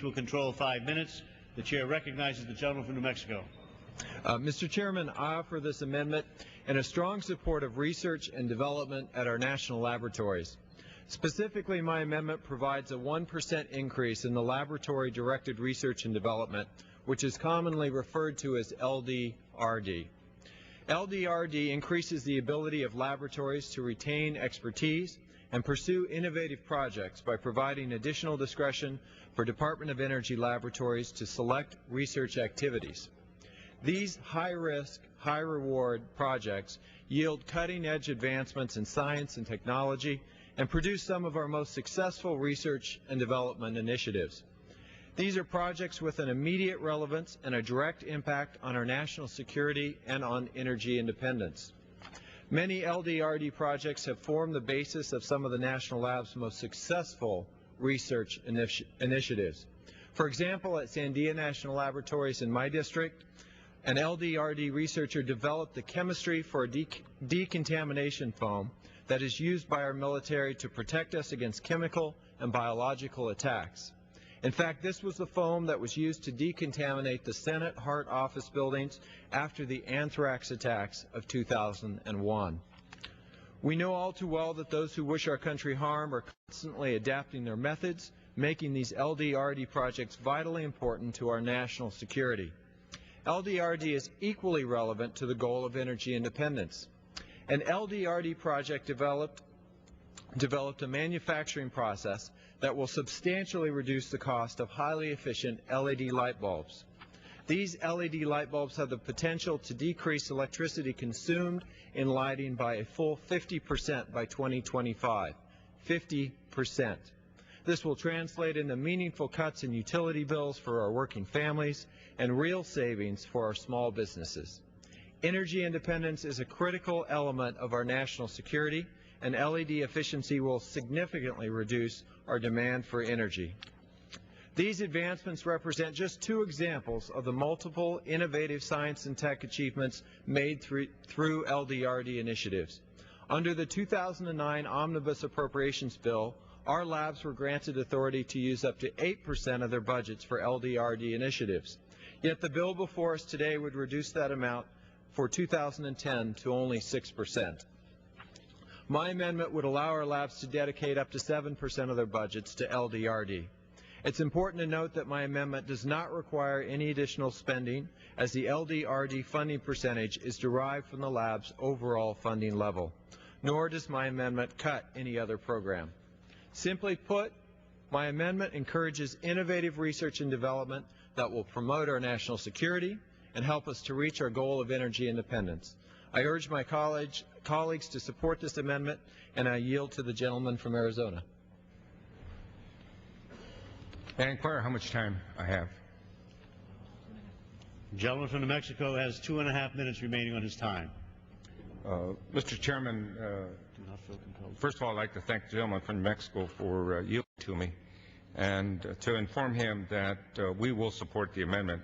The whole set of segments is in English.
will control 5 minutes. The chair recognizes the gentleman from New Mexico. Mr. Chairman, I offer this amendment in a strong support of research and development at our national laboratories. Specifically, my amendment provides a 1% increase in the laboratory-directed research and development, which is commonly referred to as LDRD. LDRD increases the ability of laboratories to retain expertise and pursue innovative projects by providing additional discretion for Department of Energy laboratories to select research activities. These high-risk, high-reward projects yield cutting-edge advancements in science and technology and produce some of our most successful research and development initiatives. These are projects with an immediate relevance and a direct impact on our national security and on energy independence. Many LDRD projects have formed the basis of some of the National Lab's most successful research initiatives. For example, at Sandia National Laboratories in my district, an LDRD researcher developed the chemistry for a decontamination foam that is used by our military to protect us against chemical and biological attacks. In fact, this was the foam that was used to decontaminate the Senate Hart office buildings after the anthrax attacks of 2001. We know all too well that those who wish our country harm are constantly adapting their methods, making these LDRD projects vitally important to our national security. LDRD is equally relevant to the goal of energy independence. An LDRD project developed a manufacturing process that will substantially reduce the cost of highly efficient LED light bulbs. These LED light bulbs have the potential to decrease electricity consumed in lighting by a full 50% by 2025. 50%. This will translate into meaningful cuts in utility bills for our working families and real savings for our small businesses. Energy independence is a critical element of our national security, and LED efficiency will significantly reduce our demand for energy. These advancements represent just two examples of the multiple innovative science and tech achievements made through LDRD initiatives. Under the 2009 Omnibus Appropriations Bill, our labs were granted authority to use up to 8% of their budgets for LDRD initiatives. Yet the bill before us today would reduce that amount for 2010 to only 6%. My amendment would allow our labs to dedicate up to 7% of their budgets to LDRD. It's important to note that my amendment does not require any additional spending, as the LDRD funding percentage is derived from the lab's overall funding level, nor does my amendment cut any other program. Simply put, my amendment encourages innovative research and development that will promote our national security and help us to reach our goal of energy independence. I urge my colleagues to support this amendment, and I yield to the gentleman from Arizona. And inquire how much time I have. The gentleman from New Mexico has 2.5 minutes remaining on his time. Mr. Chairman, first of all, I'd like to thank the gentleman from New Mexico for yielding to me, and to inform him that we will support the amendment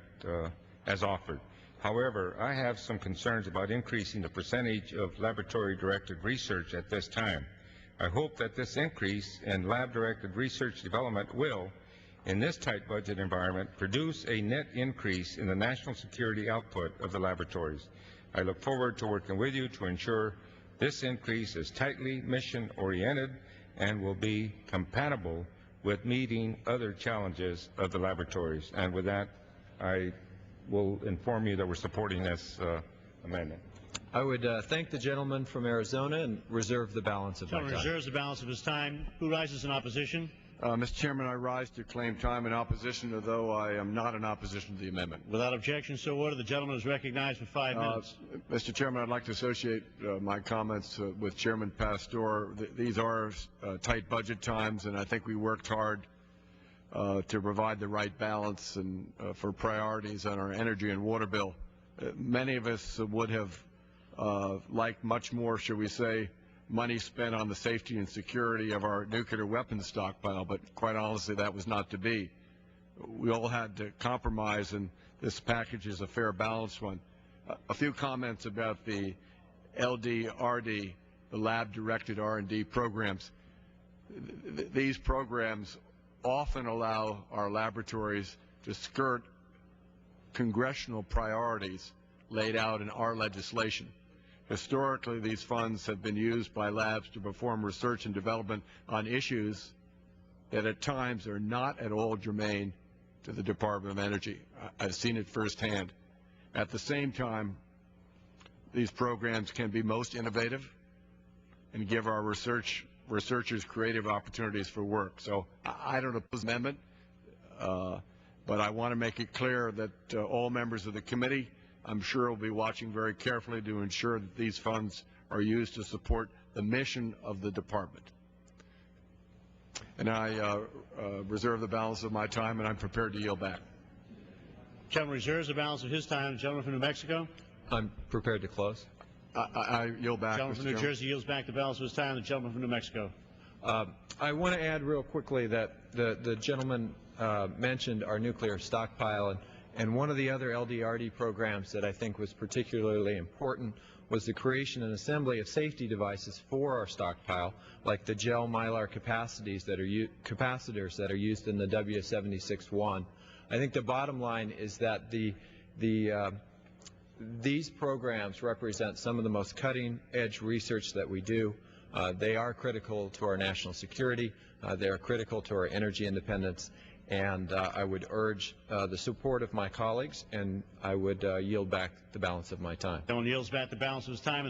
as offered. However, I have some concerns about increasing the percentage of laboratory-directed research at this time. I hope that this increase in lab-directed research development will, in this tight budget environment, produce a net increase in the national security output of the laboratories. I look forward to working with you to ensure this increase is tightly mission-oriented and will be compatible with meeting other challenges of the laboratories. And with that, I will inform you that we're supporting this amendment. I would thank the gentleman from Arizona and reserve the balance of my time. Reserves the balance of his time. Who rises in opposition? Mr. Chairman, I rise to claim time in opposition, although I am not in opposition to the amendment. Without objection, so ordered. The gentleman is recognized for 5 minutes. Mr. Chairman, I'd like to associate my comments with Chairman Pastor. These are tight budget times, and I think we worked hard to provide the right balance and for priorities on our energy and water bill. Many of us would have liked much more, shall we say, money spent on the safety and security of our nuclear weapons stockpile, but quite honestly, that was not to be. We all had to compromise, and this package is a fair, balanced one. A few comments about the LDRD, the lab-directed R&D programs. These programs often allow our laboratories to skirt congressional priorities laid out in our legislation. Historically, these funds have been used by labs to perform research and development on issues that at times are not at all germane to the Department of Energy. I've seen it firsthand. At the same time, these programs can be most innovative and give our researchers creative opportunities for work. So I don't oppose the amendment, but I want to make it clear that all members of the committee, I'm sure, will be watching very carefully to ensure that these funds are used to support the mission of the department. And I reserve the balance of my time, and I'm prepared to yield back. Gentleman reserves the balance of his time. The gentleman from New Mexico. I'm prepared to close. I yield back, The gentleman from New Jersey yields back the balance of his time. The gentleman from New Mexico. I want to add real quickly that the gentleman mentioned our nuclear stockpile, and one of the other LDRD programs that I think was particularly important was the creation and assembly of safety devices for our stockpile, like the gel mylar capacitors that are used in the W76-1. I think the bottom line is that these programs represent some of the most cutting-edge research that we do. They are critical to our national security. They are critical to our energy independence. And I would urge the support of my colleagues, and I would yield back the balance of my time. Gentleman yields back the balance of his time.